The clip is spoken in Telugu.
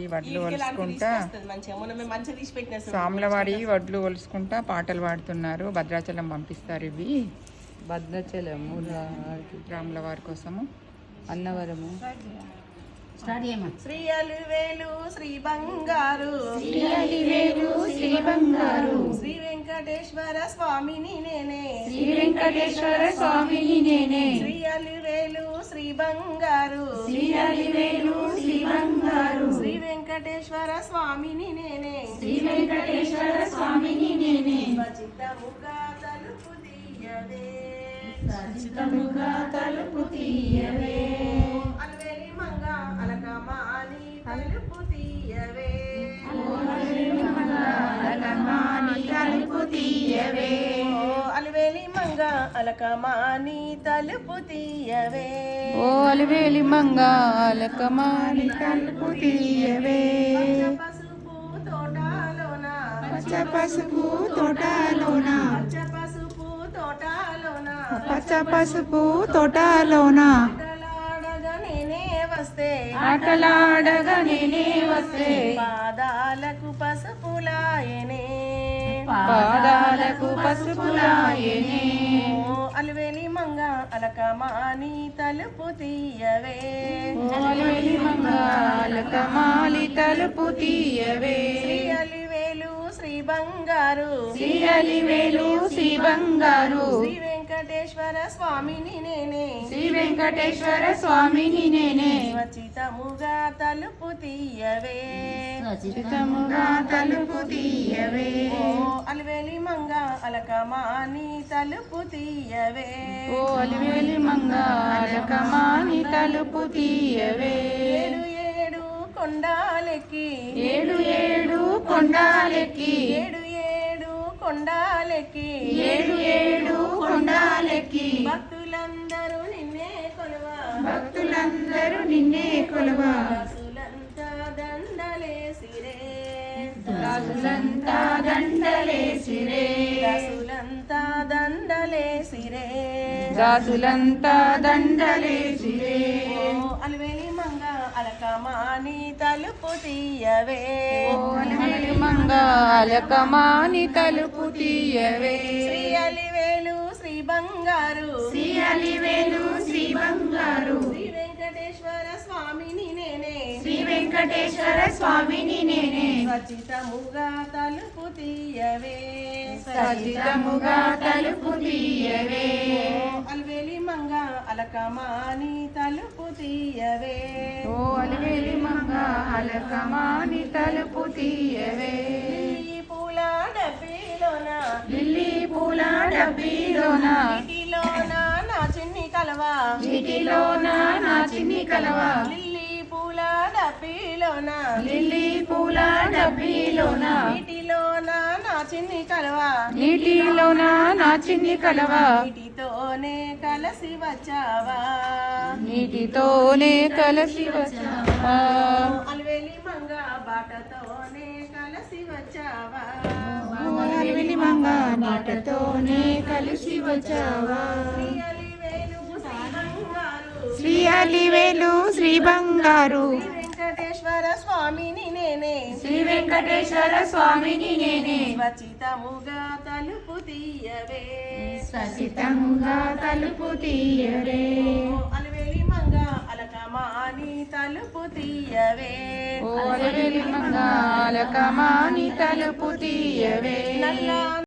ఈ వడ్లు ఒలుసుకుంటా సామ్లవాడి వడ్లు ఒలుసుకుంటా పాటలు పాడుతున్నారు. భద్రాచలం పంపిస్తారు. ఇవి భద్రాచలము, రాములవారి కోసము. అన్నవరము. శ్రీ అలివేలు శ్రీ బంగారు, శ్రీ అలివేలు శ్రీ బంగారు, శ్రీ వెంకటేశ్వర స్వామిని నేనే, శ్రీ వెంకటేశ్వర స్వామిని నేనే, శ్రీ అలివేలు శ్రీ బంగారు, శ్రీ అలివేలు శ్రీ బంగారు, శ్రీ వెంకటేశ్వర స్వామిని నేనే, శ్రీ వెంకటేశ్వర స్వామిని నేనే, ఖచ్చితముగా తలుపు తీయవే, ఖచ్చితముగా తలుపు తీయవే, అలివేలి మంగ అలకమాని తలుపు తీయవే, తలుపు తీయవే, అలివేలి మంగ అలకమాని తలుపు తీయవే, ఓ అలివేలి మంగ అలకమాని తలుపు తీయవే, పసుపు తోటలోన, పచ్చ పసుపు తోటలోన, పచ్చ పసుపు తోటలోన, పచ్చ పసుపు తోటలోన, ఆటలాడగా నేనే వస్తే, ఆటలాడగా నేనే వస్తే, పాదాలకు పసుపులాయనే, పాదాలకు పసుపులాయనే, ఓ అలివేలి మంగ అలకమాని తలుపు తీయవే, అలివేలి మంగళకమాలి తలుపు తీయవే, శ్రీ అలివేలు శ్రీ బంగారు, శ్రీ అలివేలు శ్రీ బంగారు, శ్రీ వెంకటేశ్వర స్వామిని నేనే, శ్రీ వెంకటేశ్వర స్వామిని నేనే, ఖచ్చితముగా తలుపు తీయవే, ఖచ్చితముగా తలుపు తీయవే, ఓ అలివేలి మంగ అలకమాని తలుపు తీయవే, ఓ అలివేలి మంగళకమాని తలుపు తీయవే, ఏడు ఏడు కొండాలెక్కి, ఏడు ఏడు కొండాలెక్కి, ఏడు ఏడు కొండాలెక్కి, ఏడు ఏడు కొండాలెక్కి, భక్తులందరూ నిన్నే కొలవా, భక్తులందరూ నిన్నే కొలవా, దాసులంతా దండలేసిరే, రాజులంతా దండలేసిరే, దాసులంతా దండలేసిరే, రాజులంతా దండలేసిరే, ఓ అలివేలి మంగ అలకమాని తలుపు తీయవే, ఓ అలివేలి మంగళకమాని తలుపు తీయవే, శ్రీ అలివేలు శ్రీ బంగారు, శ్రీ అలివేలు శ్రీ బంగారు, శ్రీ వెంకటేశ్వర స్వామిని నేనే, శ్రీ వెంకటేశ్వర స్వామిని నేనే, ఖచ్చితముగా తలుపు తీయవే, ఖచ్చితముగా తలుపు తీయవే, ఓ అలివేలి మంగ అలకమాని తలుపు తీయవే, ఓ అలివేలి మంగళకమాని తలుపు తీయవే, లిల్లీ పూల డబ్బీలోన, లిల్లీ పూల డబ్బీలోన, నీటిలోన నా చిన్ని కలవా, నీటిలోన నా చిన్ని కలవా, లిల్లీ పూల డబ్బీలోన, లిల్లీ పూల డబ్బీలోన, నీటిలోన నా చిన్ని కలవా, నీటిలోన నా చిన్ని కలవా, నీటితోనే కలసి వచ్చావా, నీటితోనే కలిసి వచ్చావా, అలివేలి మంగ బాటతోనే కలసి వచ్చావా, ఓ అలివేలి మంగ బాటతోనే కలిసి వచ్చావా, శ్రీ అలివేలు శ్రీ బంగారు, శ్రీ అలివేలు శ్రీ బంగారు, శ్రీ వెంకటేశ్వర స్వామిని నేనే, శ్రీ వెంకటేశ్వర స్వామిని నేనే, ఖచ్చితముగా తలుపు తీయవే, ఖచ్చితంగా తలుపు తీయవే, ఓ అలివేలి మంగ అలకమాని తలుపు తీయవే, ఓ అలివేలి మంగళకమాని తలుపు తీయవే, నల్ల